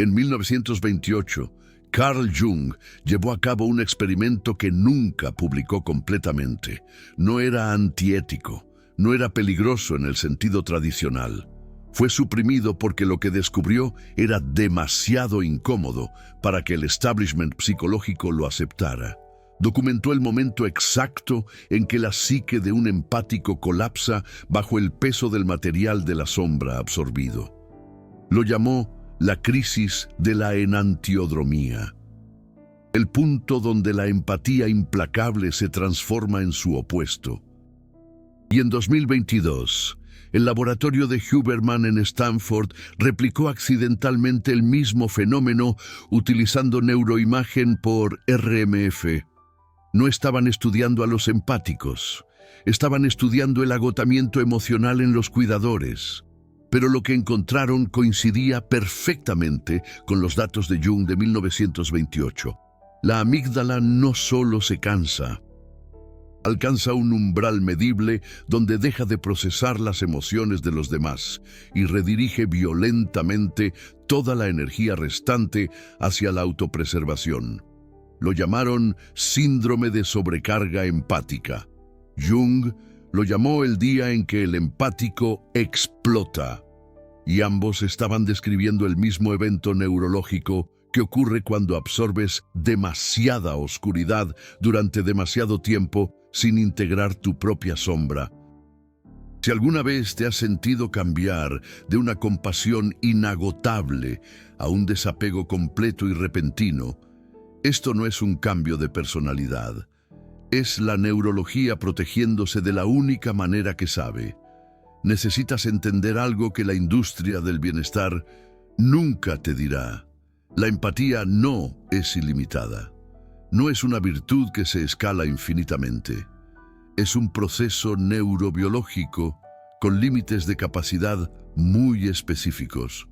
En 1928, Carl Jung llevó a cabo un experimento que nunca publicó completamente. No era antiético, no era peligroso en el sentido tradicional. Fue suprimido porque lo que descubrió era demasiado incómodo para que el establishment psicológico lo aceptara. Documentó el momento exacto en que la psique de un empático colapsa bajo el peso del material de la sombra absorbido. Lo llamó la crisis de la enantiodromía, el punto donde la empatía implacable se transforma en su opuesto. Y en 2022, el laboratorio de Huberman en Stanford replicó accidentalmente el mismo fenómeno utilizando neuroimagen por RMF. No estaban estudiando a los empáticos, estaban estudiando el agotamiento emocional en los cuidadores. Pero lo que encontraron coincidía perfectamente con los datos de Jung de 1928. La amígdala no solo se cansa, alcanza un umbral medible donde deja de procesar las emociones de los demás y redirige violentamente toda la energía restante hacia la autopreservación. Lo llamaron síndrome de sobrecarga empática. Jung lo llamó el día en que el empático explota, y ambos estaban describiendo el mismo evento neurológico que ocurre cuando absorbes demasiada oscuridad durante demasiado tiempo sin integrar tu propia sombra. Si alguna vez te has sentido cambiar de una compasión inagotable a un desapego completo y repentino, esto no es un cambio de personalidad. Es la neurología protegiéndose de la única manera que sabe. Necesitas entender algo que la industria del bienestar nunca te dirá. La empatía no es ilimitada. No es una virtud que se escala infinitamente. Es un proceso neurobiológico con límites de capacidad muy específicos.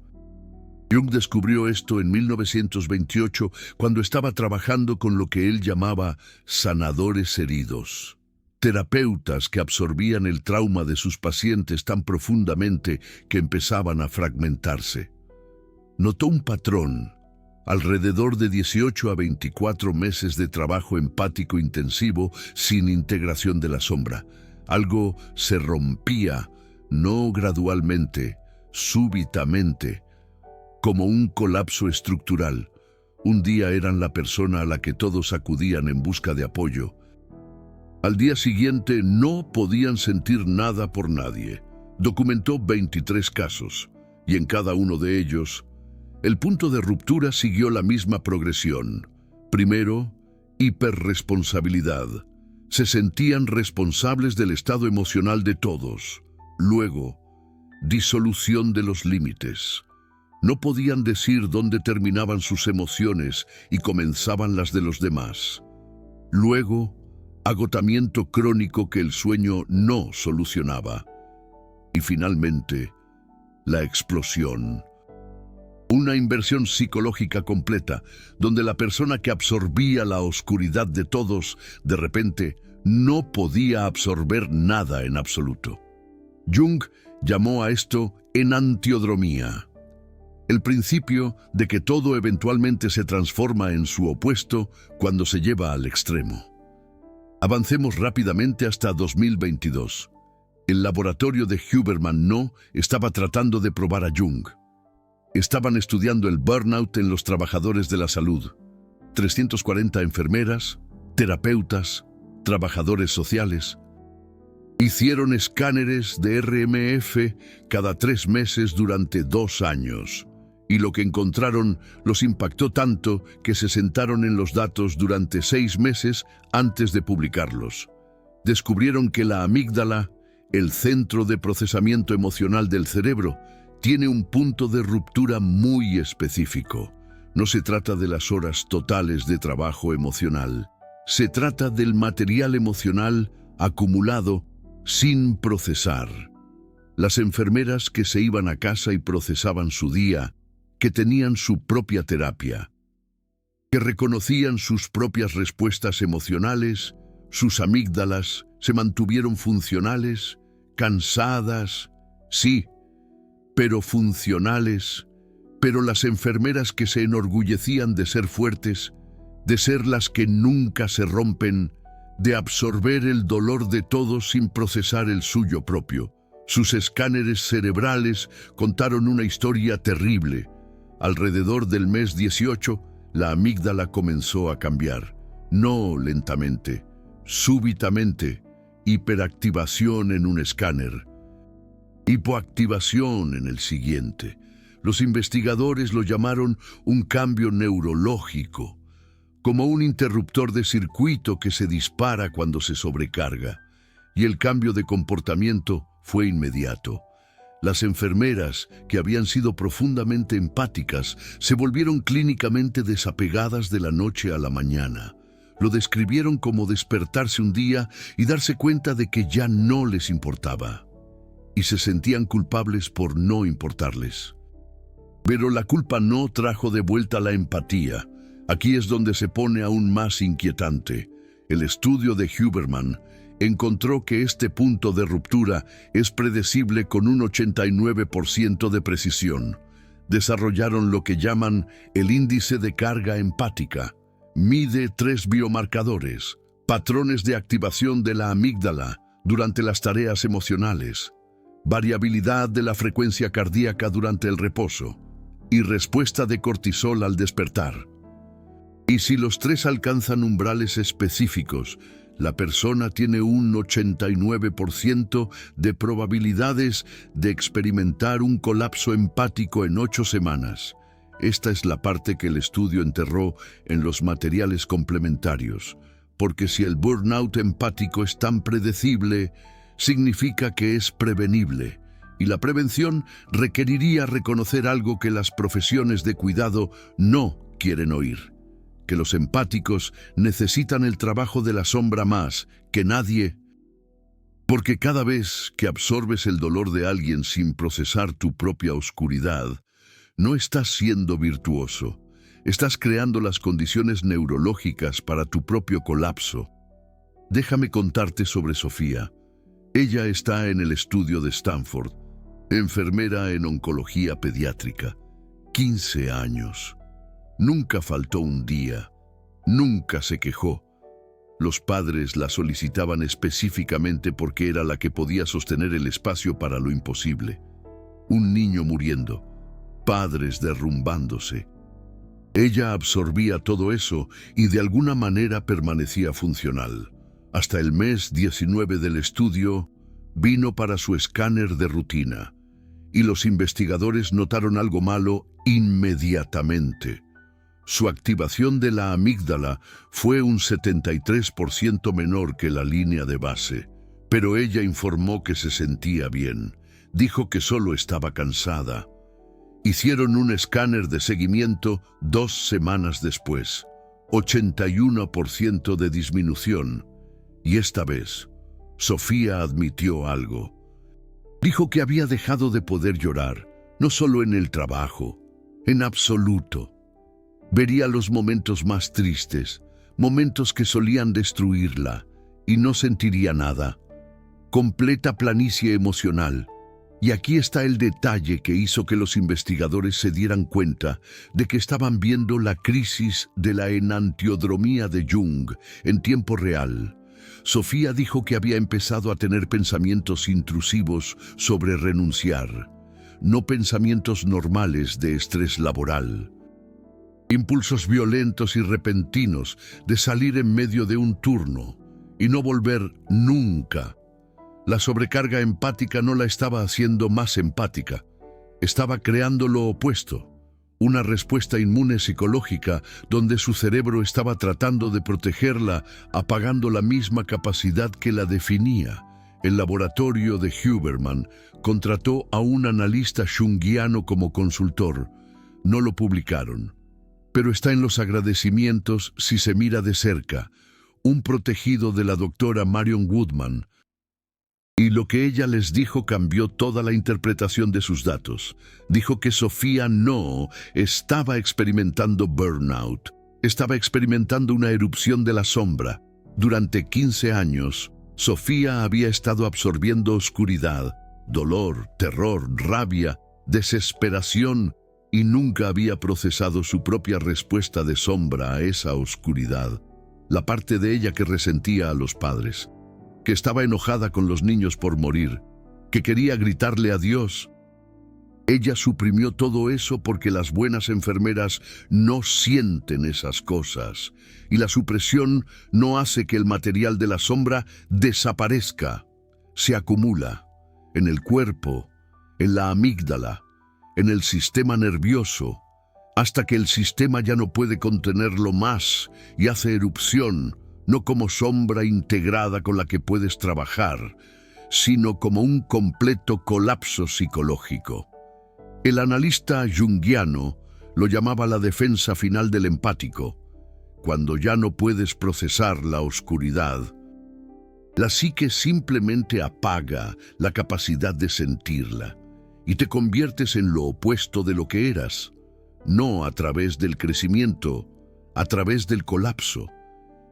Jung descubrió esto en 1928 cuando estaba trabajando con lo que él llamaba sanadores heridos, terapeutas que absorbían el trauma de sus pacientes tan profundamente que empezaban a fragmentarse. Notó un patrón. Alrededor de 18 a 24 meses de trabajo empático intensivo sin integración de la sombra. Algo se rompía, no gradualmente, súbitamente, como un colapso estructural. Un día eran la persona a la que todos acudían en busca de apoyo. Al día siguiente no podían sentir nada por nadie. Documentó 23 casos, y en cada uno de ellos, el punto de ruptura siguió la misma progresión. Primero, hiperresponsabilidad. Se sentían responsables del estado emocional de todos. Luego, disolución de los límites. No podían decir dónde terminaban sus emociones y comenzaban las de los demás. Luego, agotamiento crónico que el sueño no solucionaba. Y finalmente, la explosión. Una inversión psicológica completa, donde la persona que absorbía la oscuridad de todos, de repente, no podía absorber nada en absoluto. Jung llamó a esto enantiodromía. El principio de que todo eventualmente se transforma en su opuesto cuando se lleva al extremo. Avancemos rápidamente hasta 2022. El laboratorio de Huberman no estaba tratando de probar a Jung. Estaban estudiando el burnout en los trabajadores de la salud. 340 enfermeras, terapeutas, trabajadores sociales. Hicieron escáneres de RMF cada 3 meses durante 2 años. Y lo que encontraron los impactó tanto que se sentaron en los datos durante 6 meses antes de publicarlos. Descubrieron que la amígdala, el centro de procesamiento emocional del cerebro, tiene un punto de ruptura muy específico. No se trata de las horas totales de trabajo emocional. Se trata del material emocional acumulado sin procesar. Las enfermeras que se iban a casa y procesaban su día, que tenían su propia terapia, que reconocían sus propias respuestas emocionales, sus amígdalas se mantuvieron funcionales, cansadas, sí, pero funcionales, Pero las enfermeras que se enorgullecían de ser fuertes, de ser las que nunca se rompen, de absorber el dolor de todos sin procesar el suyo propio. Sus escáneres cerebrales contaron una historia terrible. Alrededor del mes 18, la amígdala comenzó a cambiar. No lentamente, súbitamente. Hiperactivación en un escáner. Hipoactivación en el siguiente. Los investigadores lo llamaron un cambio neurológico, como un interruptor de circuito que se dispara cuando se sobrecarga. Y el cambio de comportamiento fue inmediato. Las enfermeras, que habían sido profundamente empáticas, se volvieron clínicamente desapegadas de la noche a la mañana. Lo describieron como despertarse un día y darse cuenta de que ya no les importaba. Y se sentían culpables por no importarles. Pero la culpa no trajo de vuelta la empatía. Aquí es donde se pone aún más inquietante. El estudio de Huberman encontró que este punto de ruptura es predecible con un 89% de precisión. Desarrollaron lo que llaman el índice de carga empática. Mide 3 biomarcadores, patrones de activación de la amígdala durante las tareas emocionales, variabilidad de la frecuencia cardíaca durante el reposo y respuesta de cortisol al despertar. Y si los tres alcanzan umbrales específicos, la persona tiene un 89% de probabilidades de experimentar un colapso empático en 8 semanas. Esta es la parte que el estudio enterró en los materiales complementarios, porque si el burnout empático es tan predecible, significa que es prevenible, y la prevención requeriría reconocer algo que las profesiones de cuidado no quieren oír: que los empáticos necesitan el trabajo de la sombra más que nadie, porque cada vez que absorbes el dolor de alguien sin procesar tu propia oscuridad, no estás siendo virtuoso, estás creando las condiciones neurológicas para tu propio colapso. Déjame contarte sobre Sofía. Ella está en el estudio de Stanford, enfermera en oncología pediátrica, 15 años. Nunca faltó un día, nunca se quejó. Los padres la solicitaban específicamente porque era la que podía sostener el espacio para lo imposible. Un niño muriendo, padres derrumbándose. Ella absorbía todo eso y de alguna manera permanecía funcional. Hasta el mes 19 del estudio, vino para su escáner de rutina, y los investigadores notaron algo malo inmediatamente. Su activación de la amígdala fue un 73% menor que la línea de base, pero ella informó que se sentía bien. Dijo que solo estaba cansada. Hicieron un escáner de seguimiento 2 semanas después, 81% de disminución, y esta vez, Sofía admitió algo. Dijo que había dejado de poder llorar, no solo en el trabajo, en absoluto. Vería los momentos más tristes, momentos que solían destruirla, y no sentiría nada. Completa planicie emocional. Y aquí está el detalle que hizo que los investigadores se dieran cuenta de que estaban viendo la crisis de la enantiodromía de Jung en tiempo real. Sofía dijo que había empezado a tener pensamientos intrusivos sobre renunciar, no pensamientos normales de estrés laboral. Impulsos violentos y repentinos de salir en medio de un turno y no volver nunca. La sobrecarga empática no la estaba haciendo más empática, estaba creando lo opuesto, una respuesta inmune psicológica donde su cerebro estaba tratando de protegerla, apagando la misma capacidad que la definía. El laboratorio de Huberman contrató a un analista junguiano como consultor. No lo publicaron, pero está en los agradecimientos si se mira de cerca, un protegido de la doctora Marion Woodman. Y lo que ella les dijo cambió toda la interpretación de sus datos. Dijo que Sofía no estaba experimentando burnout, estaba experimentando una erupción de la sombra. Durante 15 años, Sofía había estado absorbiendo oscuridad, dolor, terror, rabia, desesperación, y nunca había procesado su propia respuesta de sombra a esa oscuridad, la parte de ella que resentía a los padres, que estaba enojada con los niños por morir, que quería gritarle a Dios. Ella suprimió todo eso porque las buenas enfermeras no sienten esas cosas, y la supresión no hace que el material de la sombra desaparezca. Se acumula en el cuerpo, en la amígdala, en el sistema nervioso, hasta que el sistema ya no puede contenerlo más y hace erupción, no como sombra integrada con la que puedes trabajar, sino como un completo colapso psicológico. El analista junguiano lo llamaba la defensa final del empático. Cuando ya no puedes procesar la oscuridad, la psique simplemente apaga la capacidad de sentirla y te conviertes en lo opuesto de lo que eras, no a través del crecimiento, a través del colapso.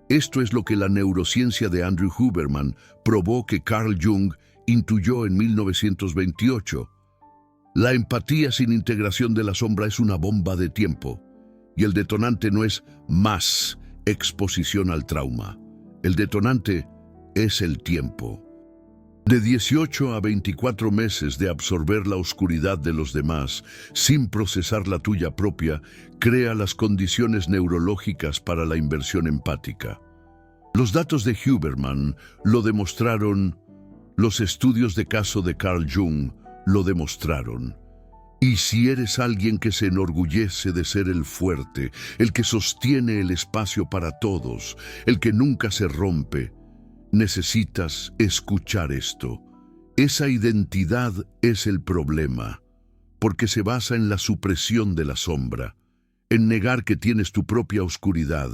Esto es lo que la neurociencia de Andrew Huberman probó que Carl Jung intuyó en 1928. La empatía sin integración de la sombra es una bomba de tiempo, y el detonante no es más exposición al trauma. El detonante es el tiempo. De 18 a 24 meses de absorber la oscuridad de los demás, sin procesar la tuya propia, crea las condiciones neurológicas para la inversión empática. Los datos de Huberman lo demostraron, los estudios de caso de Carl Jung lo demostraron. Y si eres alguien que se enorgullece de ser el fuerte, el que sostiene el espacio para todos, el que nunca se rompe, necesitas escuchar esto. Esa identidad es el problema, porque se basa en la supresión de la sombra, en negar que tienes tu propia oscuridad,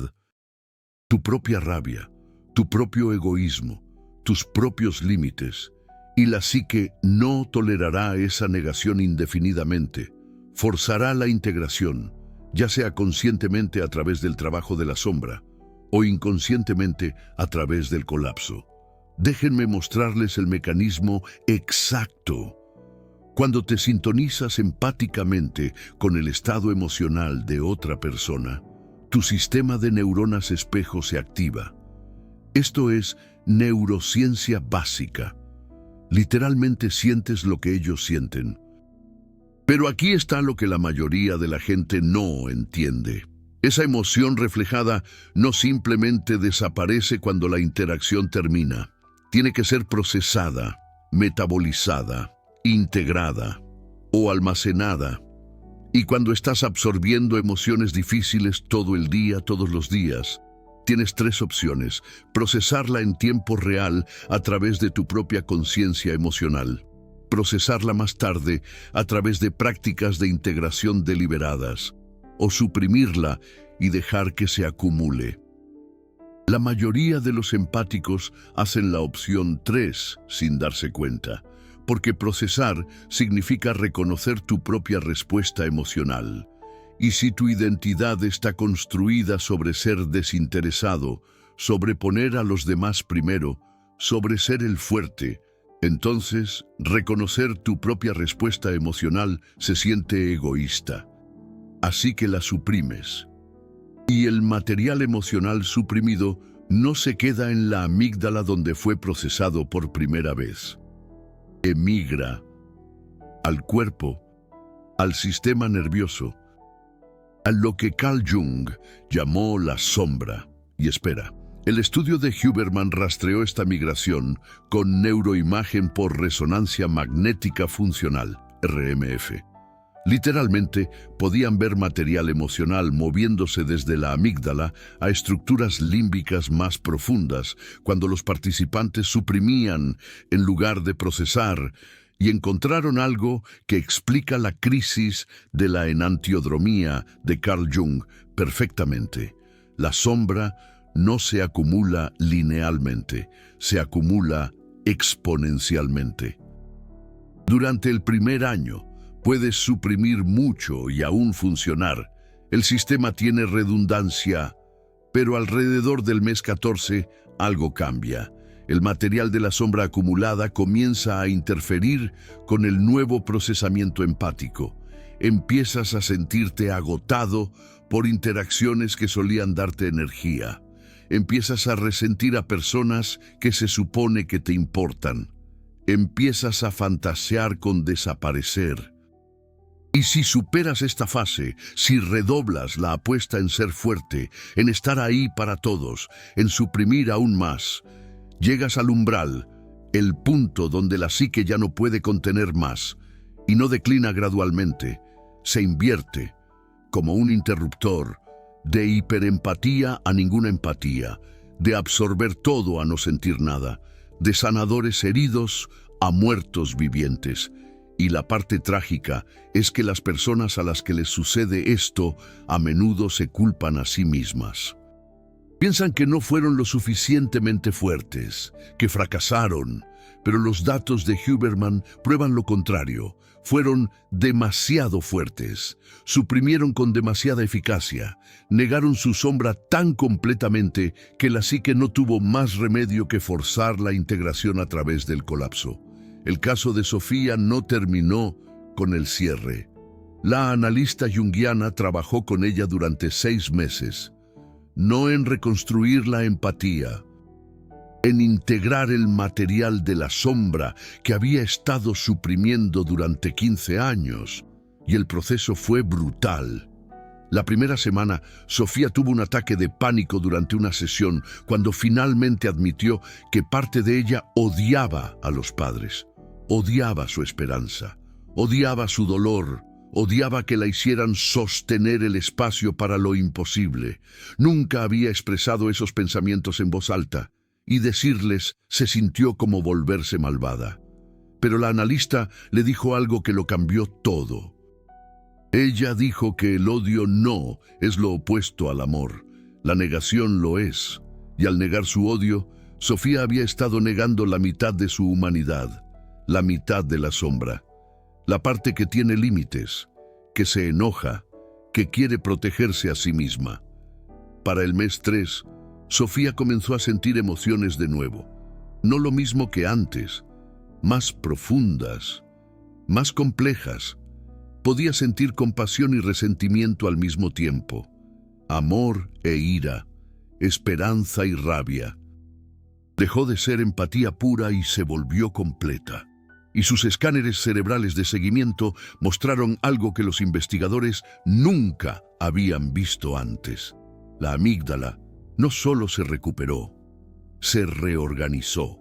tu propia rabia, tu propio egoísmo, tus propios límites, y la psique no tolerará esa negación indefinidamente. Forzará la integración, ya sea conscientemente a través del trabajo de la sombra, o inconscientemente a través del colapso. Déjenme mostrarles el mecanismo exacto. Cuando te sintonizas empáticamente con el estado emocional de otra persona, tu sistema de neuronas espejo se activa. Esto es neurociencia básica. Literalmente sientes lo que ellos sienten. Pero aquí está lo que la mayoría de la gente no entiende. Esa emoción reflejada no simplemente desaparece cuando la interacción termina. Tiene que ser procesada, metabolizada, integrada o almacenada. Y cuando estás absorbiendo emociones difíciles todo el día, todos los días, tienes tres opciones: procesarla en tiempo real a través de tu propia conciencia emocional, procesarla más tarde a través de prácticas de integración deliberadas, o suprimirla y dejar que se acumule. La mayoría de los empáticos hacen la opción 3 sin darse cuenta, porque procesar significa reconocer tu propia respuesta emocional. Y si tu identidad está construida sobre ser desinteresado, sobre poner a los demás primero, sobre ser el fuerte, entonces reconocer tu propia respuesta emocional se siente egoísta. Así que la suprimes. Y el material emocional suprimido no se queda en la amígdala donde fue procesado por primera vez. Emigra al cuerpo, al sistema nervioso, a lo que Carl Jung llamó la sombra. Y espera, el estudio de Huberman rastreó esta migración con neuroimagen por resonancia magnética funcional, RMF. Literalmente, podían ver material emocional moviéndose desde la amígdala a estructuras límbicas más profundas cuando los participantes suprimían en lugar de procesar, y encontraron algo que explica la crisis de la enantiodromía de Carl Jung perfectamente. La sombra no se acumula linealmente, se acumula exponencialmente. Durante el primer año, puedes suprimir mucho y aún funcionar. El sistema tiene redundancia, pero alrededor del mes 14 algo cambia. El material de la sombra acumulada comienza a interferir con el nuevo procesamiento empático empiezas a sentirte agotado por interacciones que solían darte energía. Empiezas a resentir a personas que se supone que te importan. Empiezas a fantasear con desaparecer. Y si superas esta fase, si redoblas la apuesta en ser fuerte, en estar ahí para todos, en suprimir aún más, llegas al umbral, el punto donde la psique ya no puede contener más, y no declina gradualmente, se invierte, como un interruptor, de hiperempatía a ninguna empatía, de absorber todo a no sentir nada, de sanadores heridos a muertos vivientes. Y la parte trágica es que las personas a las que les sucede esto a menudo se culpan a sí mismas. Piensan que no fueron lo suficientemente fuertes, que fracasaron, pero los datos de Huberman prueban lo contrario. Fueron demasiado fuertes, suprimieron con demasiada eficacia, negaron su sombra tan completamente que la psique no tuvo más remedio que forzar la integración a través del colapso. El caso de Sofía no terminó con el cierre. La analista junguiana trabajó con ella durante 6 meses, no en reconstruir la empatía, en integrar el material de la sombra que había estado suprimiendo durante 15 años, y el proceso fue brutal. La primera semana, Sofía tuvo un ataque de pánico durante una sesión cuando finalmente admitió que parte de ella odiaba a los padres, odiaba su esperanza, odiaba su dolor, odiaba que la hicieran sostener el espacio para lo imposible. Nunca había expresado esos pensamientos en voz alta, y decirles se sintió como volverse malvada. Pero la analista le dijo algo que lo cambió todo. Ella dijo que el odio no es lo opuesto al amor, la negación lo es, y al negar su odio, Sofía había estado negando la mitad de su humanidad, la mitad de la sombra, la parte que tiene límites, que se enoja, que quiere protegerse a sí misma. Para el mes 3, Sofía comenzó a sentir emociones de nuevo, no lo mismo que antes, más profundas, más complejas. Podía sentir compasión y resentimiento al mismo tiempo, amor e ira, esperanza y rabia. Dejó de ser empatía pura y se volvió completa. Y sus escáneres cerebrales de seguimiento mostraron algo que los investigadores nunca habían visto antes. La amígdala no solo se recuperó, se reorganizó.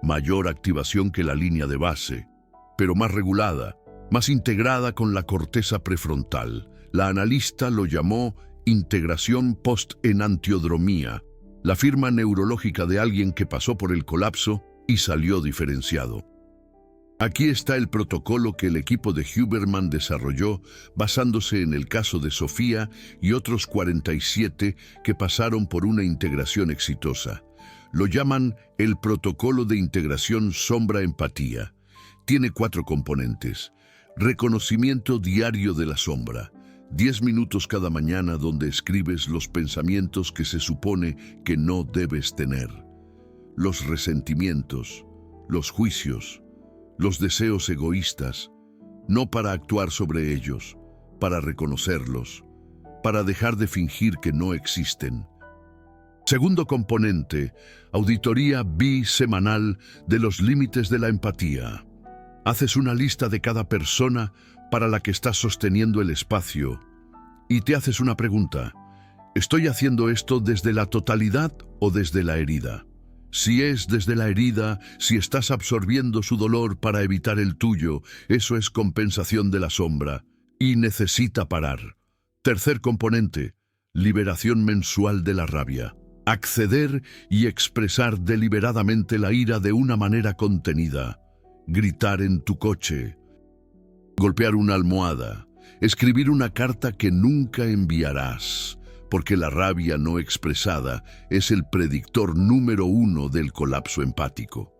Mayor activación que la línea de base, pero más regulada, más integrada con la corteza prefrontal. La analista lo llamó integración post-enantiodromía, la firma neurológica de alguien que pasó por el colapso y salió diferenciado. Aquí está el protocolo que el equipo de Huberman desarrolló basándose en el caso de Sofía y otros 47 que pasaron por una integración exitosa. Lo llaman el protocolo de integración sombra-empatía. Tiene 4 componentes. Reconocimiento diario de la sombra. 10 minutos cada mañana donde escribes los pensamientos que se supone que no debes tener. Los resentimientos, los juicios, los deseos egoístas, no para actuar sobre ellos, para reconocerlos, para dejar de fingir que no existen. Segundo componente, auditoría bisemanal de los límites de la empatía. Haces una lista de cada persona para la que estás sosteniendo el espacio y te haces una pregunta. ¿Estoy haciendo esto desde la totalidad o desde la herida? Si es desde la herida, si estás absorbiendo su dolor para evitar el tuyo, eso es compensación de la sombra y necesita parar. Tercer componente, liberación mensual de la rabia. Acceder y expresar deliberadamente la ira de una manera contenida. Gritar en tu coche. Golpear una almohada. Escribir una carta que nunca enviarás. Porque la rabia no expresada es el predictor número 1 del colapso empático.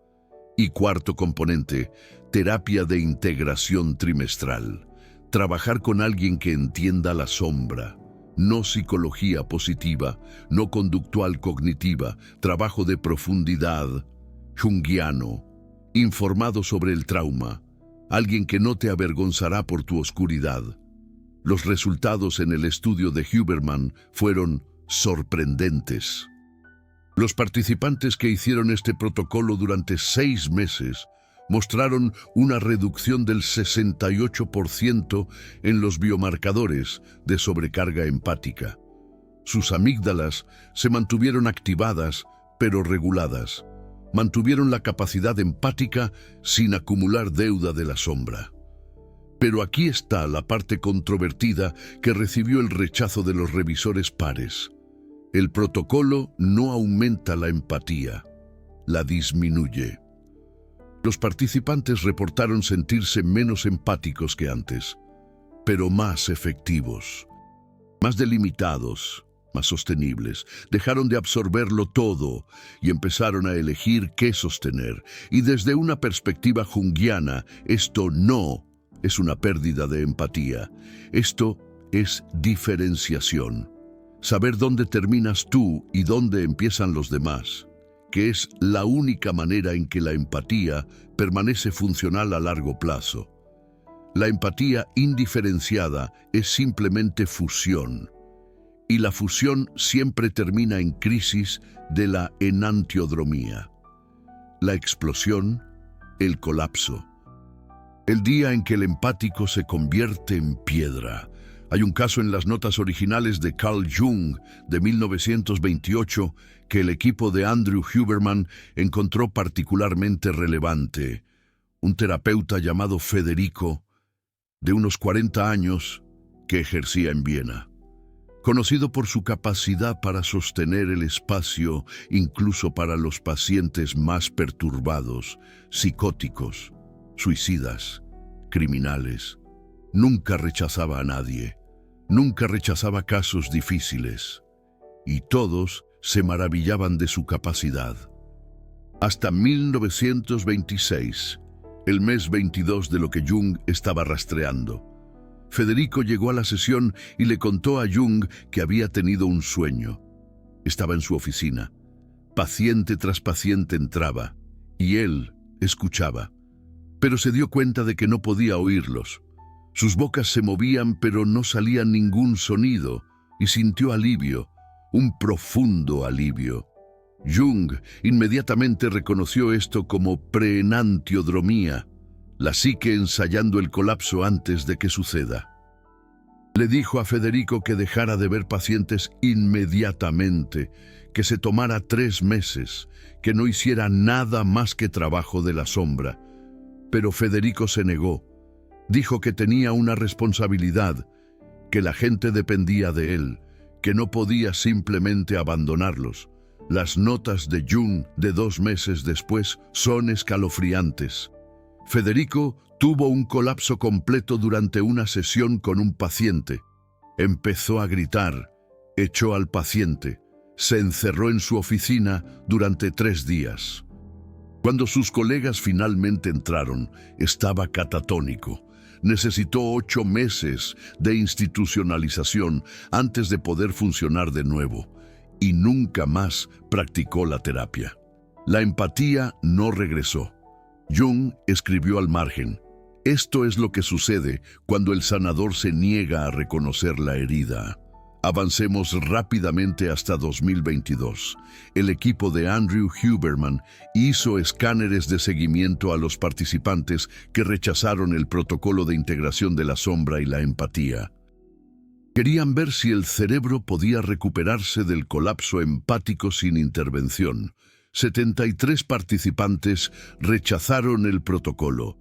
Y cuarto componente, terapia de integración trimestral. Trabajar con alguien que entienda la sombra. No psicología positiva, no conductual cognitiva, trabajo de profundidad, junguiano, informado sobre el trauma. Alguien que no te avergonzará por tu oscuridad, Los resultados en el estudio de Huberman fueron sorprendentes. Los participantes que hicieron este protocolo durante 6 meses mostraron una reducción del 68% en los biomarcadores de sobrecarga empática. Sus amígdalas se mantuvieron activadas, pero reguladas. Mantuvieron la capacidad empática sin acumular deuda de la sombra. Pero aquí está la parte controvertida que recibió el rechazo de los revisores pares. El protocolo no aumenta la empatía, la disminuye. Los participantes reportaron sentirse menos empáticos que antes, pero más efectivos, más delimitados, más sostenibles. Dejaron de absorberlo todo y empezaron a elegir qué sostener. Y desde una perspectiva junguiana, esto no es una pérdida de empatía. Esto es diferenciación. Saber dónde terminas tú y dónde empiezan los demás, que es la única manera en que la empatía permanece funcional a largo plazo. La empatía indiferenciada es simplemente fusión, y la fusión siempre termina en crisis de la enantiodromía. La explosión, el colapso. El día en que el empático se convierte en piedra. Hay un caso en las notas originales de Carl Jung de 1928 que el equipo de Andrew Huberman encontró particularmente relevante. Un terapeuta llamado Federico, de unos 40 años, que ejercía en Viena. Conocido por su capacidad para sostener el espacio incluso para los pacientes más perturbados, psicóticos, suicidas, criminales. Nunca rechazaba a nadie, nunca rechazaba casos difíciles, y todos se maravillaban de su capacidad. Hasta 1926, el mes 22 de lo que Jung estaba rastreando. Federico llegó a la sesión y le contó a Jung que había tenido un sueño. Estaba en su oficina. Paciente tras paciente entraba, y él escuchaba, pero se dio cuenta de que no podía oírlos. Sus bocas se movían, pero no salía ningún sonido, y sintió alivio, un profundo alivio. Jung inmediatamente reconoció esto como preenantiodromía, la psique ensayando el colapso antes de que suceda. Le dijo a Federico que dejara de ver pacientes inmediatamente, que se tomara 3 meses, que no hiciera nada más que trabajo de la sombra. Pero Federico se negó. Dijo que tenía una responsabilidad, que la gente dependía de él, que no podía simplemente abandonarlos. Las notas de Jung de 2 meses después son escalofriantes. Federico tuvo un colapso completo durante una sesión con un paciente. Empezó a gritar, echó al paciente, se encerró en su oficina durante 3 días. Cuando sus colegas finalmente entraron, estaba catatónico. Necesitó 8 meses de institucionalización antes de poder funcionar de nuevo, y nunca más practicó la terapia. La empatía no regresó. Jung escribió al margen: esto es lo que sucede cuando el sanador se niega a reconocer la herida. Avancemos rápidamente hasta 2022. El equipo de Andrew Huberman hizo escáneres de seguimiento a los participantes que rechazaron el protocolo de integración de la sombra y la empatía. Querían ver si el cerebro podía recuperarse del colapso empático sin intervención. 73 participantes rechazaron el protocolo.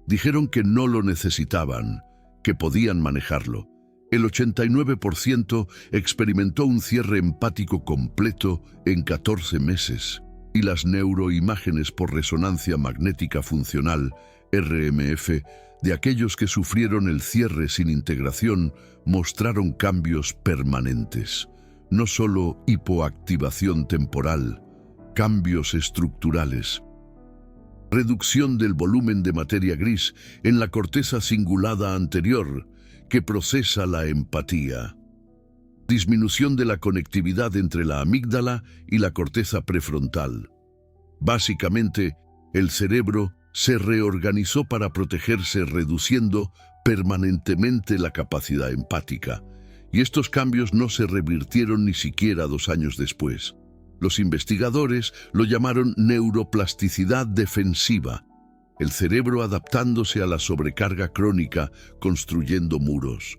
Dijeron que no lo necesitaban, que podían manejarlo. El 89% experimentó un cierre empático completo en 14 meses, y las neuroimágenes por resonancia magnética funcional, RMF, de aquellos que sufrieron el cierre sin integración mostraron cambios permanentes. No solo hipoactivación temporal, cambios estructurales. Reducción del volumen de materia gris en la corteza cingulada anterior, que procesa la empatía. Disminución de la conectividad entre la amígdala y la corteza prefrontal. Básicamente, el cerebro se reorganizó para protegerse reduciendo permanentemente la capacidad empática, y estos cambios no se revirtieron ni siquiera 2 años después. Los investigadores lo llamaron neuroplasticidad defensiva, el cerebro adaptándose a la sobrecarga crónica, construyendo muros.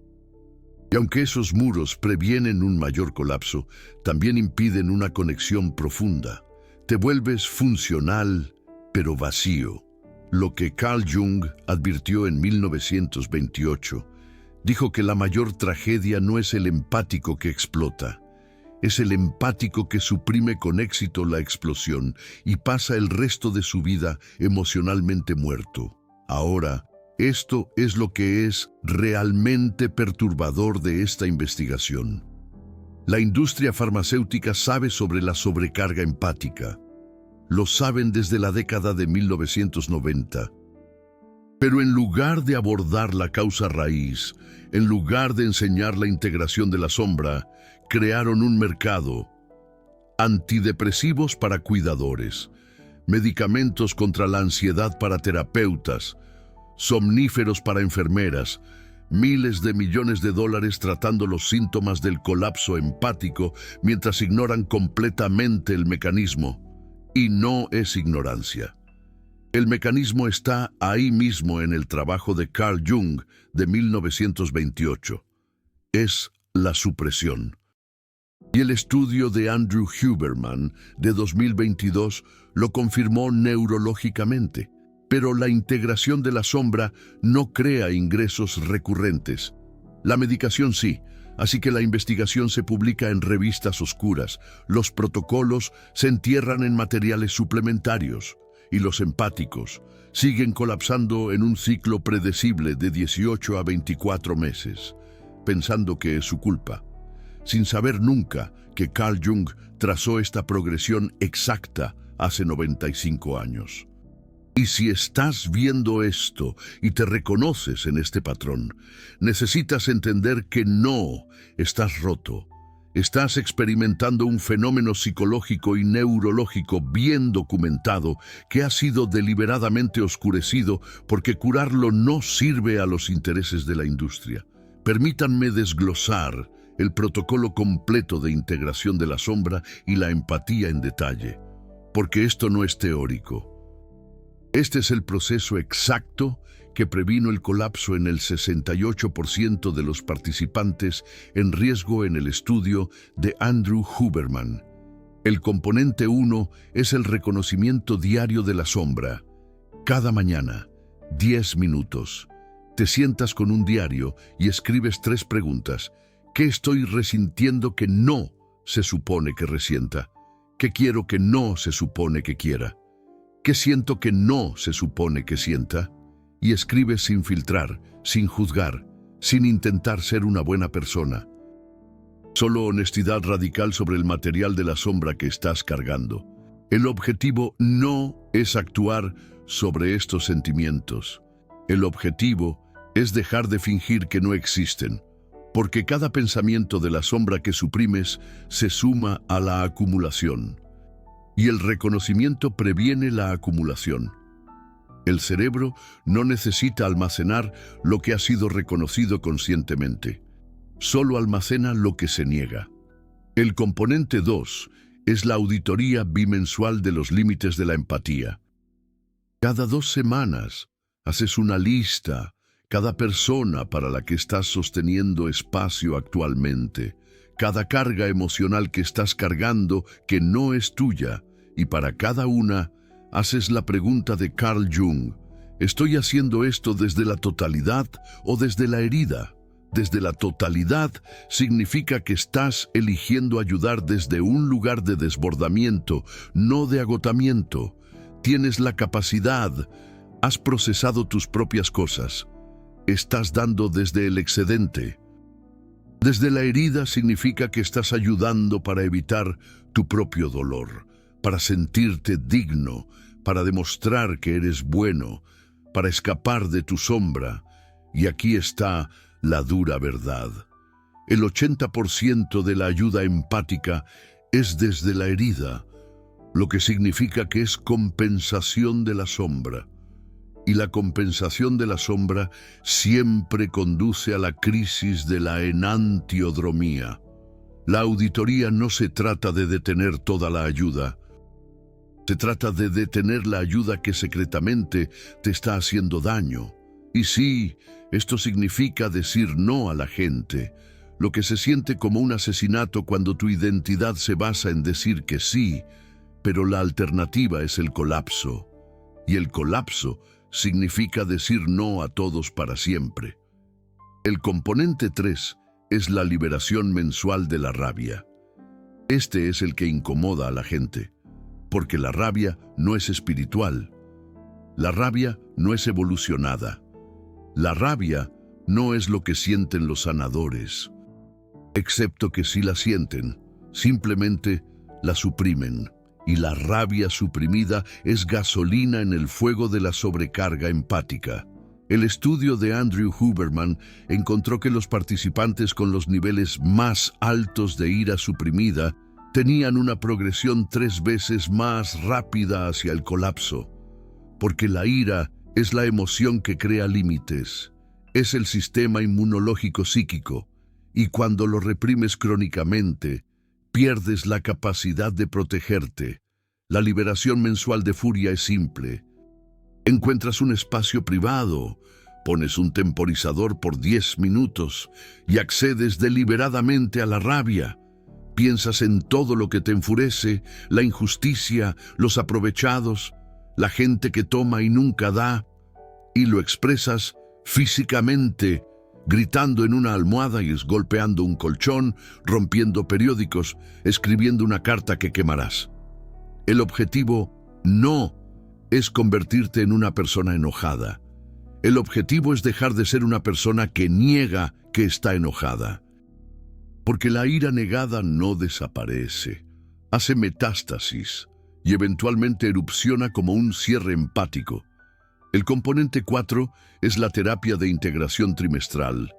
Y aunque esos muros previenen un mayor colapso, también impiden una conexión profunda. Te vuelves funcional, pero vacío. Lo que Carl Jung advirtió en 1928, dijo que la mayor tragedia no es el empático que explota, es el empático que suprime con éxito la explosión y pasa el resto de su vida emocionalmente muerto. Ahora, esto es lo que es realmente perturbador de esta investigación. La industria farmacéutica sabe sobre la sobrecarga empática. Lo saben desde la década de 1990. Pero en lugar de abordar la causa raíz, en lugar de enseñar la integración de la sombra, crearon un mercado. Antidepresivos para cuidadores, medicamentos contra la ansiedad para terapeutas, somníferos para enfermeras, miles de millones de dólares tratando los síntomas del colapso empático mientras ignoran completamente el mecanismo. Y no es ignorancia. El mecanismo está ahí mismo en el trabajo de Carl Jung de 1928. Es la supresión. Y el estudio de Andrew Huberman de 2022 lo confirmó neurológicamente. Pero la integración de la sombra no crea ingresos recurrentes. La medicación sí, así que la investigación se publica en revistas oscuras, los protocolos se entierran en materiales suplementarios y los empáticos siguen colapsando en un ciclo predecible de 18 a 24 meses, pensando que es su culpa, sin saber nunca que Carl Jung trazó esta progresión exacta hace 95 años. Y si estás viendo esto y te reconoces en este patrón, necesitas entender que no estás roto. Estás experimentando un fenómeno psicológico y neurológico bien documentado que ha sido deliberadamente oscurecido porque curarlo no sirve a los intereses de la industria. Permítanme desglosar el protocolo completo de integración de la sombra y la empatía en detalle, porque esto no es teórico. Este es el proceso exacto que previno el colapso en el 68% de los participantes en riesgo en el estudio de Andrew Huberman. El componente 1 es el reconocimiento diario de la sombra. Cada mañana, 10 minutos, te sientas con un diario y escribes 3 preguntas. ¿Qué estoy resintiendo que no se supone que resienta? ¿Qué quiero que no se supone que quiera? ¿Qué siento que no se supone que sienta? Y escribes sin filtrar, sin juzgar, sin intentar ser una buena persona. Solo honestidad radical sobre el material de la sombra que estás cargando. El objetivo no es actuar sobre estos sentimientos. El objetivo es dejar de fingir que no existen, porque cada pensamiento de la sombra que suprimes se suma a la acumulación. Y el reconocimiento previene la acumulación. El cerebro no necesita almacenar lo que ha sido reconocido conscientemente. Solo almacena lo que se niega. El componente 2 es la auditoría bimensual de los límites de la empatía. Cada 2 semanas haces una lista, cada persona para la que estás sosteniendo espacio actualmente, cada carga emocional que estás cargando que no es tuya, y para cada una haces la pregunta de Carl Jung: ¿estoy haciendo esto desde la totalidad o desde la herida? Desde la totalidad significa que estás eligiendo ayudar desde un lugar de desbordamiento, no de agotamiento. Tienes la capacidad, has procesado tus propias cosas, estás dando desde el excedente. Desde la herida significa que estás ayudando para evitar tu propio dolor, para sentirte digno, para demostrar que eres bueno, para escapar de tu sombra. Y aquí está la dura verdad. El 80% de la ayuda empática es desde la herida, lo que significa que es compensación de la sombra. Y la compensación de la sombra siempre conduce a la crisis de la enantiodromía. La auditoría no se trata de detener toda la ayuda. Se trata de detener la ayuda que secretamente te está haciendo daño. Y sí, esto significa decir no a la gente, lo que se siente como un asesinato cuando tu identidad se basa en decir que sí, pero la alternativa es el colapso. Y el colapso significa decir no a todos para siempre. El componente 3 es la liberación mensual de la rabia. Este es el que incomoda a la gente, porque la rabia no es espiritual. La rabia no es evolucionada. La rabia no es lo que sienten los sanadores, excepto que si la sienten, simplemente la suprimen. Y la rabia suprimida es gasolina en el fuego de la sobrecarga empática. El estudio de Andrew Huberman encontró que los participantes con los niveles más altos de ira suprimida tenían una progresión 3 veces más rápida hacia el colapso, porque la ira es la emoción que crea límites, es el sistema inmunológico psíquico, y cuando lo reprimes crónicamente, pierdes la capacidad de protegerte. La liberación mensual de furia es simple. Encuentras un espacio privado, pones un temporizador por 10 minutos y accedes deliberadamente a la rabia. Piensas en todo lo que te enfurece, la injusticia, los aprovechados, la gente que toma y nunca da, y lo expresas físicamente, gritando en una almohada y golpeando un colchón, rompiendo periódicos, escribiendo una carta que quemarás. El objetivo no es convertirte en una persona enojada. El objetivo es dejar de ser una persona que niega que está enojada. Porque la ira negada no desaparece, hace metástasis y eventualmente erupciona como un cierre empático. El componente 4 es la terapia de integración trimestral.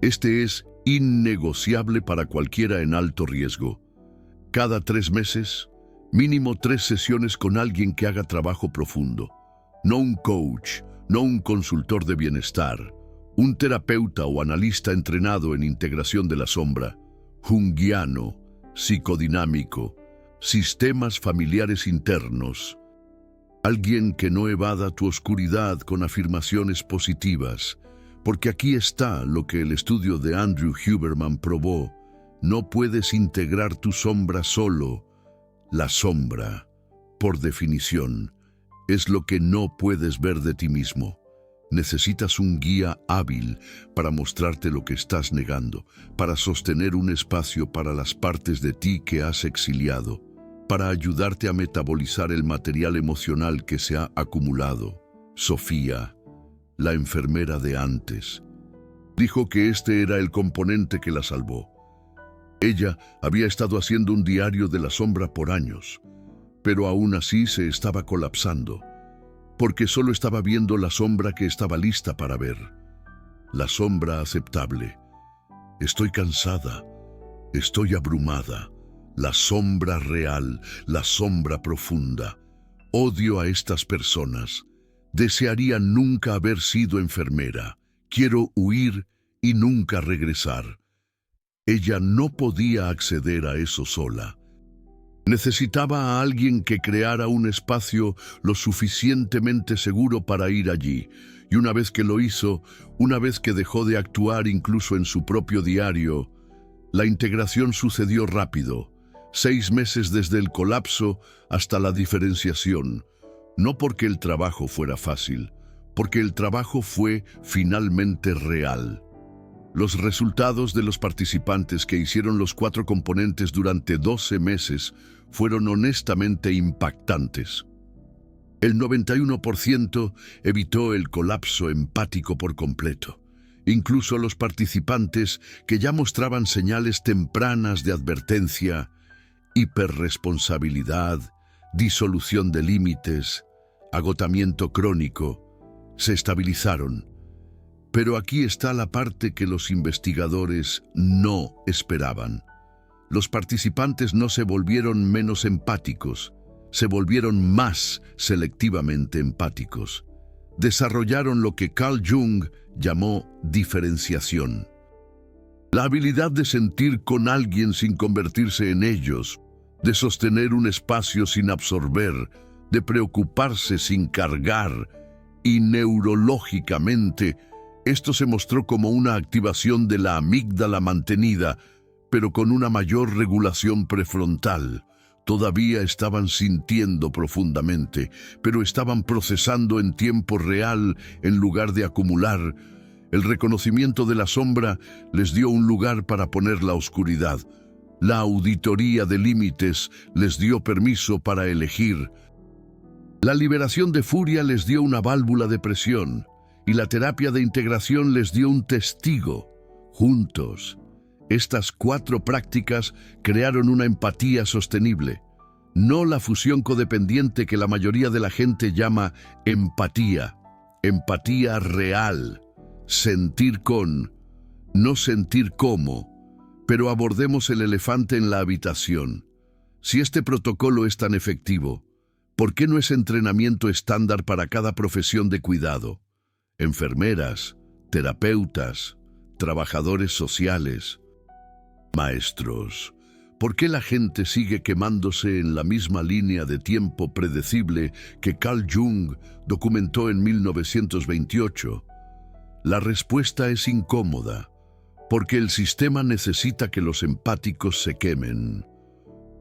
Este es innegociable para cualquiera en alto riesgo. Cada 3 meses, mínimo 3 sesiones con alguien que haga trabajo profundo. No un coach, no un consultor de bienestar, un terapeuta o analista entrenado en integración de la sombra, junguiano, psicodinámico, sistemas familiares internos. Alguien que no evada tu oscuridad con afirmaciones positivas, porque aquí está lo que el estudio de Andrew Huberman probó. No puedes integrar tu sombra solo. La sombra, por definición, es lo que no puedes ver de ti mismo. Necesitas un guía hábil para mostrarte lo que estás negando, para sostener un espacio para las partes de ti que has exiliado, para ayudarte a metabolizar el material emocional que se ha acumulado. Sofía, la enfermera de antes, dijo que este era el componente que la salvó. Ella había estado haciendo un diario de la sombra por años, pero aún así se estaba colapsando, porque solo estaba viendo la sombra que estaba lista para ver. La sombra aceptable. Estoy cansada, estoy abrumada. La sombra real, la sombra profunda. Odio a estas personas. Desearía nunca haber sido enfermera. Quiero huir y nunca regresar. Ella no podía acceder a eso sola. Necesitaba a alguien que creara un espacio lo suficientemente seguro para ir allí. Y una vez que lo hizo, una vez que dejó de actuar incluso en su propio diario, la integración sucedió rápido. 6 meses desde el colapso hasta la diferenciación. No porque el trabajo fuera fácil, porque el trabajo fue finalmente real. Los resultados de los participantes que hicieron los 4 componentes durante 12 meses fueron honestamente impactantes. El 91% evitó el colapso empático por completo. Incluso los participantes que ya mostraban señales tempranas de advertencia, hiperresponsabilidad, disolución de límites, agotamiento crónico, se estabilizaron. Pero aquí está la parte que los investigadores no esperaban. Los participantes no se volvieron menos empáticos, se volvieron más selectivamente empáticos. desarrollaron lo que Carl Jung llamó diferenciación. La habilidad de sentir con alguien sin convertirse en ellos, de sostener un espacio sin absorber, de preocuparse sin cargar, y neurológicamente, esto se mostró como una activación de la amígdala mantenida, pero con una mayor regulación prefrontal. Todavía estaban sintiendo profundamente, pero estaban procesando en tiempo real en lugar de acumular. El reconocimiento de la sombra les dio un lugar para poner la oscuridad. La auditoría de límites les dio permiso para elegir. La liberación de furia les dio una válvula de presión, y la terapia de integración les dio un testigo. Juntos, estas 4 prácticas crearon una empatía sostenible, no la fusión codependiente que la mayoría de la gente llama empatía. Empatía real, sentir con, no sentir como. Pero abordemos el elefante en la habitación. Si este protocolo es tan efectivo, ¿por qué no es entrenamiento estándar para cada profesión de cuidado? Enfermeras, terapeutas, trabajadores sociales, maestros. ¿Por qué la gente sigue quemándose en la misma línea de tiempo predecible que Carl Jung documentó en 1928? La respuesta es incómoda, porque el sistema necesita que los empáticos se quemen.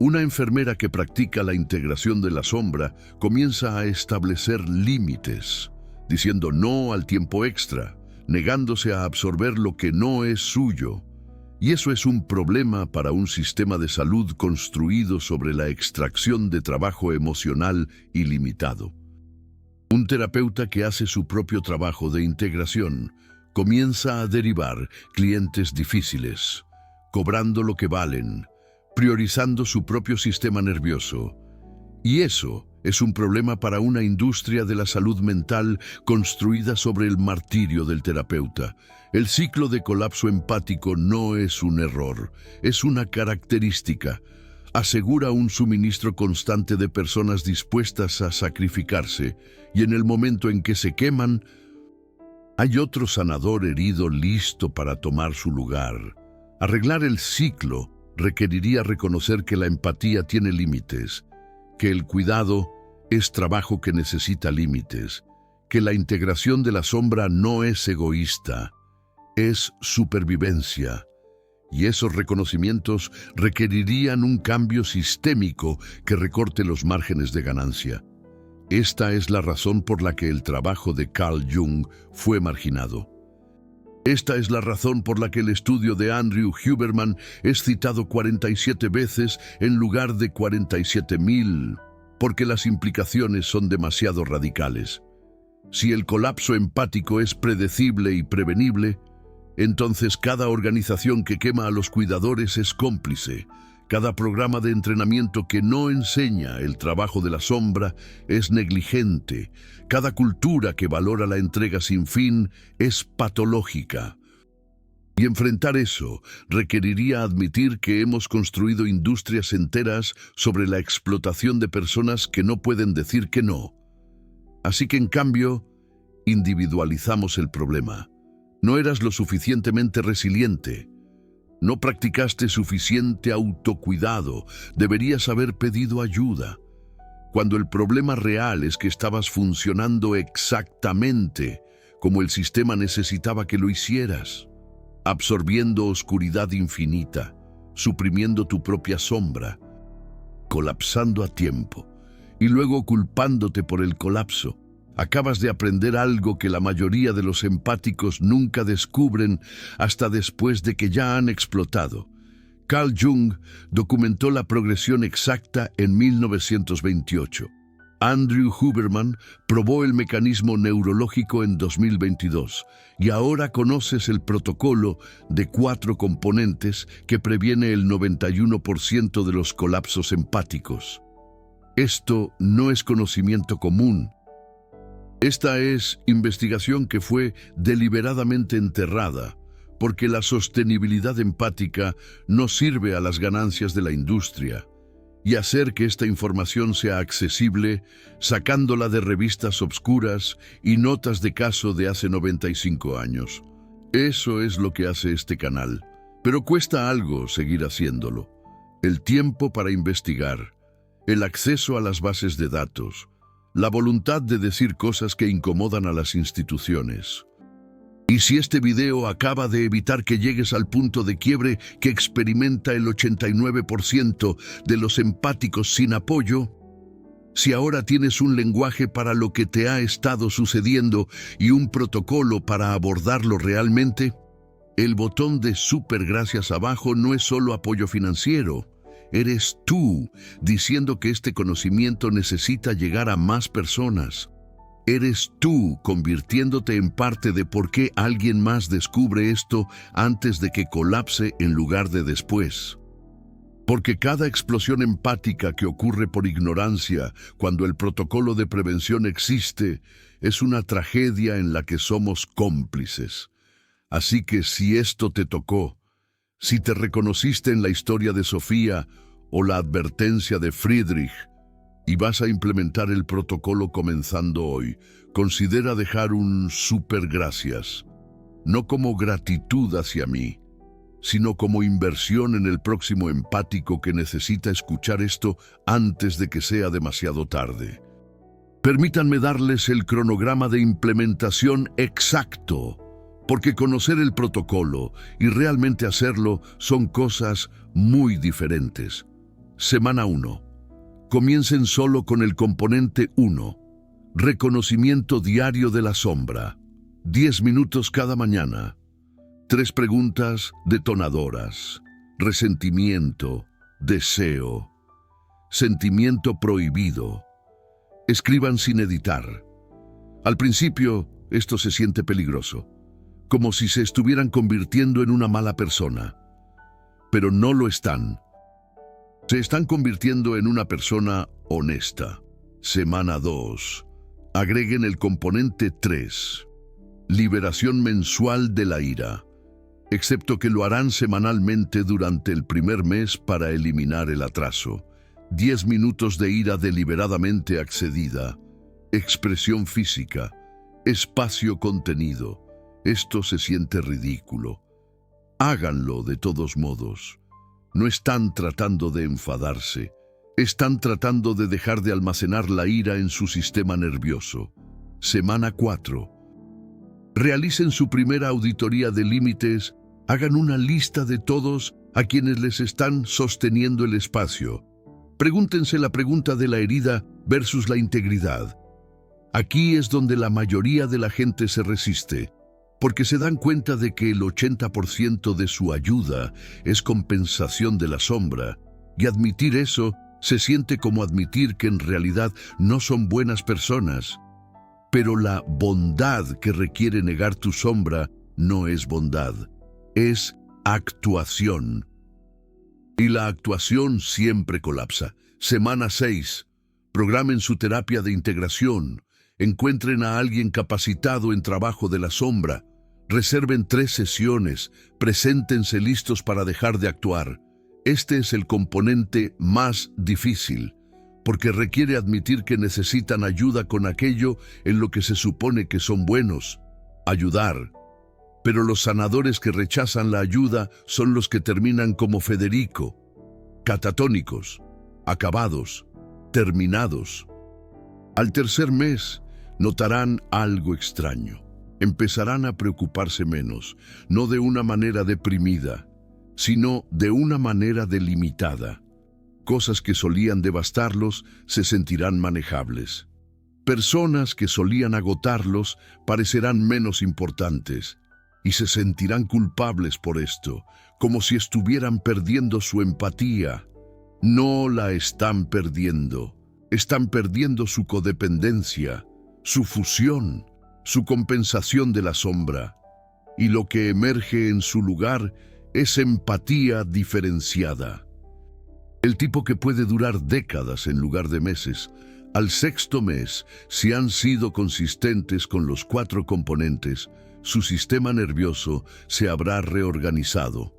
Una enfermera que practica la integración de la sombra comienza a establecer límites, diciendo no al tiempo extra, negándose a absorber lo que no es suyo. Y eso es un problema para un sistema de salud construido sobre la extracción de trabajo emocional ilimitado. Un terapeuta que hace su propio trabajo de integración comienza a derivar clientes difíciles, cobrando lo que valen, priorizando su propio sistema nervioso. Y eso es un problema para una industria de la salud mental construida sobre el martirio del terapeuta. El ciclo de colapso empático no es un error, es una característica. Asegura un suministro constante de personas dispuestas a sacrificarse, y en el momento en que se queman, hay otro sanador herido listo para tomar su lugar. Arreglar el ciclo requeriría reconocer que la empatía tiene límites, que el cuidado es trabajo que necesita límites, que la integración de la sombra no es egoísta, es supervivencia. Y esos reconocimientos requerirían un cambio sistémico que recorte los márgenes de ganancia. Esta es la razón por la que el trabajo de Carl Jung fue marginado. Esta es la razón por la que el estudio de Andrew Huberman es citado 47 veces en lugar de 47.000, porque las implicaciones son demasiado radicales. Si el colapso empático es predecible y prevenible, entonces cada organización que quema a los cuidadores es cómplice. Cada programa de entrenamiento que no enseña el trabajo de la sombra es negligente. Cada cultura que valora la entrega sin fin es patológica. Y enfrentar eso requeriría admitir que hemos construido industrias enteras sobre la explotación de personas que no pueden decir que no. Así que en cambio, individualizamos el problema. No eras lo suficientemente resiliente. No practicaste suficiente autocuidado. Deberías haber pedido ayuda. Cuando el problema real es que estabas funcionando exactamente como el sistema necesitaba que lo hicieras, absorbiendo oscuridad infinita, suprimiendo tu propia sombra, colapsando a tiempo y luego culpándote por el colapso. Acabas de aprender algo que la mayoría de los empáticos nunca descubren hasta después de que ya han explotado. Carl Jung documentó la progresión exacta en 1928. Andrew Huberman probó el mecanismo neurológico en 2022 y ahora conoces el protocolo de 4 componentes que previene el 91% de los colapsos empáticos. Esto no es conocimiento común. Esta es investigación que fue deliberadamente enterrada, porque la sostenibilidad empática no sirve a las ganancias de la industria. y hacer que esta información sea accesible, sacándola de revistas obscuras y notas de caso de hace 95 años. Eso es lo que hace este canal, pero cuesta algo seguir haciéndolo. El tiempo para investigar, el acceso a las bases de datos, la voluntad de decir cosas que incomodan a las instituciones. Y si este video acaba de evitar que llegues al punto de quiebre que experimenta el 89% de los empáticos sin apoyo, si ahora tienes un lenguaje para lo que te ha estado sucediendo y un protocolo para abordarlo realmente, el botón de super gracias abajo no es solo apoyo financiero. Eres tú diciendo que este conocimiento necesita llegar a más personas. Eres tú convirtiéndote en parte de por qué alguien más descubre esto antes de que colapse en lugar de después. Porque cada explosión empática que ocurre por ignorancia cuando el protocolo de prevención existe es una tragedia en la que somos cómplices. Así que si esto te tocó, si te reconociste en la historia de Sofía o la advertencia de Friedrich, y vas a implementar el protocolo comenzando hoy, considera dejar un super gracias, no como gratitud hacia mí, sino como inversión en el próximo empático que necesita escuchar esto antes de que sea demasiado tarde. Permítanme darles el cronograma de implementación exacto, porque conocer el protocolo y realmente hacerlo son cosas muy diferentes. Semana 1. Comiencen solo con el componente 1, reconocimiento diario de la sombra. 10 minutos cada mañana. 3 preguntas detonadoras. Resentimiento, deseo, sentimiento prohibido. Escriban sin editar. Al principio, esto se siente peligroso, como si se estuvieran convirtiendo en una mala persona. Pero no lo están. Se están convirtiendo en una persona honesta. Semana 2. Agreguen el componente 3. Liberación mensual de la ira. Excepto que lo harán semanalmente durante el primer mes para eliminar el atraso. 10 minutos de ira deliberadamente accedida. Expresión física. Espacio contenido. Esto se siente ridículo. Háganlo de todos modos. No están tratando de enfadarse, están tratando de dejar de almacenar la ira en su sistema nervioso. Semana 4. Realicen su primera auditoría de límites, hagan una lista de todos a quienes les están sosteniendo el espacio. Pregúntense la pregunta de la herida versus la integridad. Aquí es donde la mayoría de la gente se resiste, porque se dan cuenta de que el 80% de su ayuda es compensación de la sombra, y admitir eso se siente como admitir que en realidad no son buenas personas. Pero la bondad que requiere negar tu sombra no es bondad, es actuación. Y la actuación siempre colapsa. Semana 6. Programen su terapia de integración. Encuentren a alguien capacitado en trabajo de la sombra. Reserven 3 sesiones, preséntense listos para dejar de actuar. Este es el componente más difícil, porque requiere admitir que necesitan ayuda con aquello en lo que se supone que son buenos, ayudar. Pero los sanadores que rechazan la ayuda son los que terminan como Federico, catatónicos, acabados, terminados. Al tercer mes, notarán algo extraño. Empezarán a preocuparse menos, no de una manera deprimida, sino de una manera delimitada. Cosas que solían devastarlos se sentirán manejables. Personas que solían agotarlos parecerán menos importantes y se sentirán culpables por esto, como si estuvieran perdiendo su empatía. No la están perdiendo su codependencia, su fusión, su compensación de la sombra, y lo que emerge en su lugar es empatía diferenciada. El tipo que puede durar décadas en lugar de meses. Al 6º mes, si han sido consistentes con los 4 componentes, su sistema nervioso se habrá reorganizado.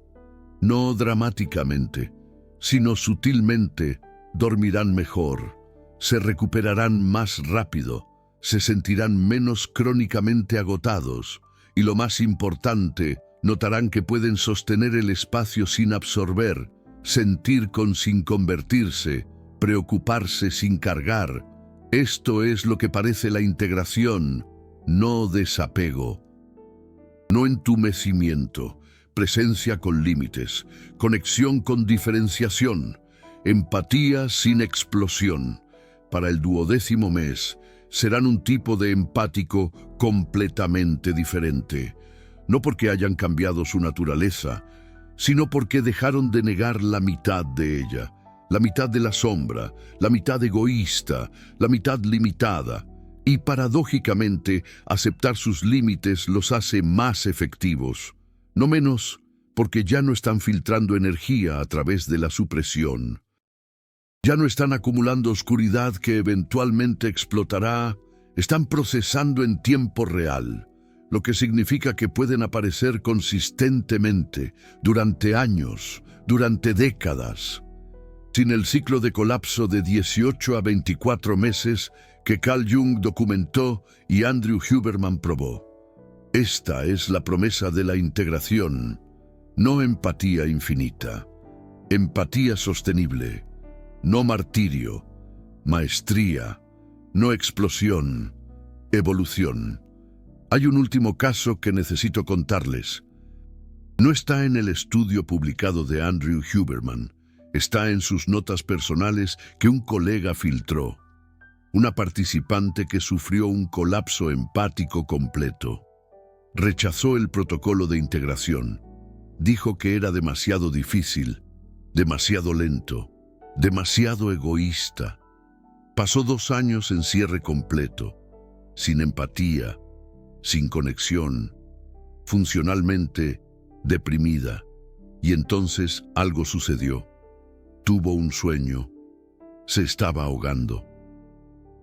No dramáticamente, sino sutilmente, dormirán mejor, se recuperarán más rápido, se sentirán menos crónicamente agotados y, lo más importante, notarán que pueden sostener el espacio sin absorber, sentir sin convertirse, preocuparse sin cargar. Esto es lo que parece la integración, no desapego. No entumecimiento, presencia con límites, conexión con diferenciación, empatía sin explosión. Para el 12º mes, serán un tipo de empático completamente diferente. No porque hayan cambiado su naturaleza, sino porque dejaron de negar la mitad de ella, la mitad de la sombra, la mitad egoísta, la mitad limitada. Y paradójicamente, aceptar sus límites los hace más efectivos, no menos, porque ya no están filtrando energía a través de la supresión. Ya no están acumulando oscuridad que eventualmente explotará, están procesando en tiempo real, lo que significa que pueden aparecer consistentemente, durante años, durante décadas. Sin el ciclo de colapso de 18 a 24 meses que Carl Jung documentó y Andrew Huberman probó. Esta es la promesa de la integración, no empatía infinita, empatía sostenible, no martirio, maestría, no explosión, evolución. Hay un último caso que necesito contarles. No está en el estudio publicado de Andrew Huberman, está en sus notas personales que un colega filtró. Una participante que sufrió un colapso empático completo. Rechazó el protocolo de integración. Dijo que era demasiado difícil, demasiado lento, demasiado egoísta. Pasó 2 años en cierre completo, sin empatía, sin conexión, funcionalmente deprimida. Y entonces algo sucedió. Tuvo un sueño. Se estaba ahogando.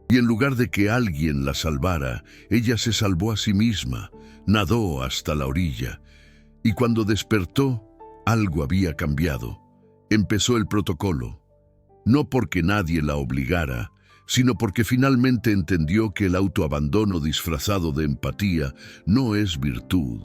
Y en lugar de que alguien la salvara, ella se salvó a sí misma, nadó hasta la orilla. Y cuando despertó, algo había cambiado. Empezó el protocolo. No porque nadie la obligara, sino porque finalmente entendió que el autoabandono disfrazado de empatía no es virtud,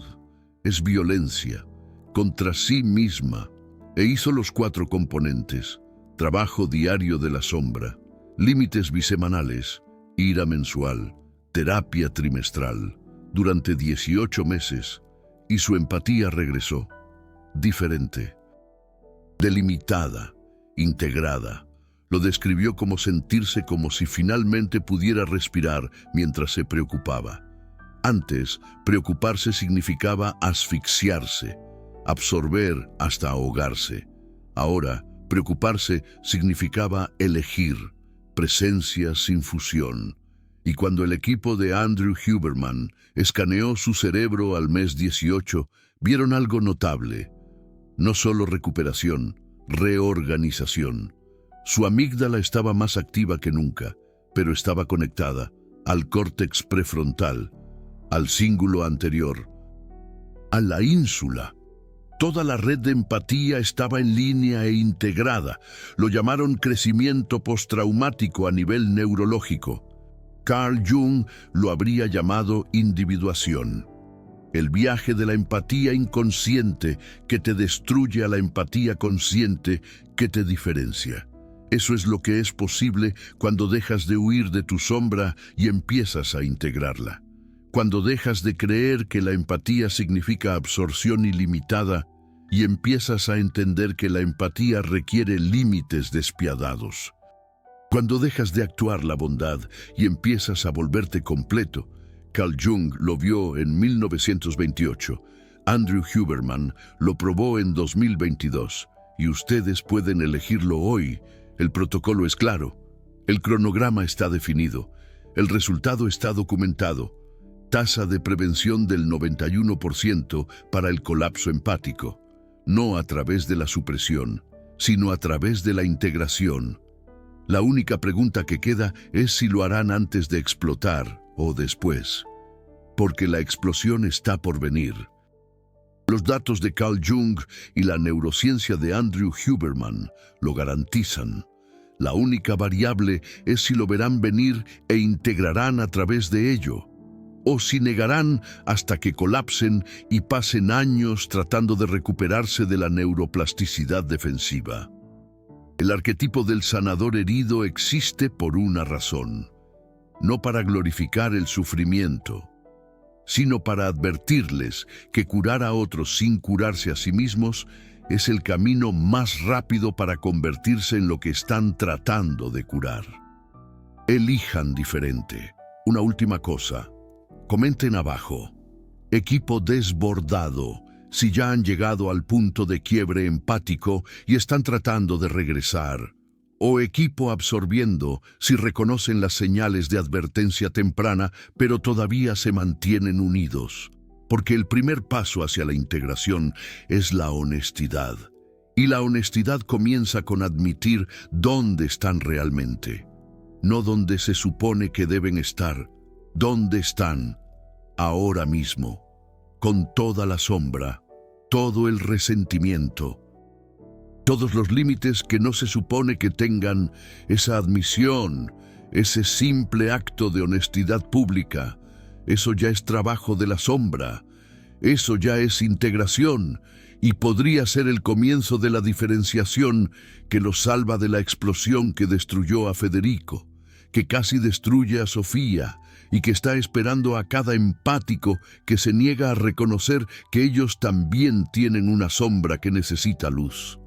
es violencia contra sí misma. E hizo los 4 componentes: trabajo diario de la sombra, límites bisemanales, ira mensual, terapia trimestral, durante 18 meses, y su empatía regresó, diferente, delimitada, integrada. Lo describió como sentirse como si finalmente pudiera respirar mientras se preocupaba. Antes, preocuparse significaba asfixiarse, absorber hasta ahogarse. Ahora, preocuparse significaba elegir, presencia sin fusión. Y cuando el equipo de Andrew Huberman escaneó su cerebro al mes 18, vieron algo notable. No solo recuperación, reorganización. Su amígdala estaba más activa que nunca, pero estaba conectada al córtex prefrontal, al cíngulo anterior, a la ínsula. Toda la red de empatía estaba en línea e integrada. Lo llamaron crecimiento postraumático a nivel neurológico. Carl Jung lo habría llamado individuación. El viaje de la empatía inconsciente que te destruye a la empatía consciente que te diferencia. Eso es lo que es posible cuando dejas de huir de tu sombra y empiezas a integrarla. Cuando dejas de creer que la empatía significa absorción ilimitada y empiezas a entender que la empatía requiere límites despiadados. Cuando dejas de actuar la bondad y empiezas a volverte completo. Carl Jung lo vio en 1928, Andrew Huberman lo probó en 2022 y ustedes pueden elegirlo hoy. El protocolo es claro, el cronograma está definido, el resultado está documentado. Tasa de prevención del 91% para el colapso empático, no a través de la supresión, sino a través de la integración. La única pregunta que queda es si lo harán antes de explotar o después, porque la explosión está por venir. Los datos de Carl Jung y la neurociencia de Andrew Huberman lo garantizan. La única variable es si lo verán venir e integrarán a través de ello, o si negarán hasta que colapsen y pasen años tratando de recuperarse de la neuroplasticidad defensiva. El arquetipo del sanador herido existe por una razón, no para glorificar el sufrimiento, sino para advertirles que curar a otros sin curarse a sí mismos es el camino más rápido para convertirse en lo que están tratando de curar. Elijan diferente. Una última cosa. Comenten abajo. Equipo desbordado, si ya han llegado al punto de quiebre empático y están tratando de regresar. O equipo absorbiendo, si reconocen las señales de advertencia temprana, pero todavía se mantienen unidos. Porque el primer paso hacia la integración es la honestidad. Y la honestidad comienza con admitir dónde están realmente. No donde se supone que deben estar. ¿Dónde están? Ahora mismo. Con toda la sombra, todo el resentimiento, todos los límites que no se supone que tengan, esa admisión, ese simple acto de honestidad pública. Eso ya es trabajo de la sombra, eso ya es integración y podría ser el comienzo de la diferenciación que los salva de la explosión que destruyó a Federico, que casi destruye a Sofía y que está esperando a cada empático que se niega a reconocer que ellos también tienen una sombra que necesita luz.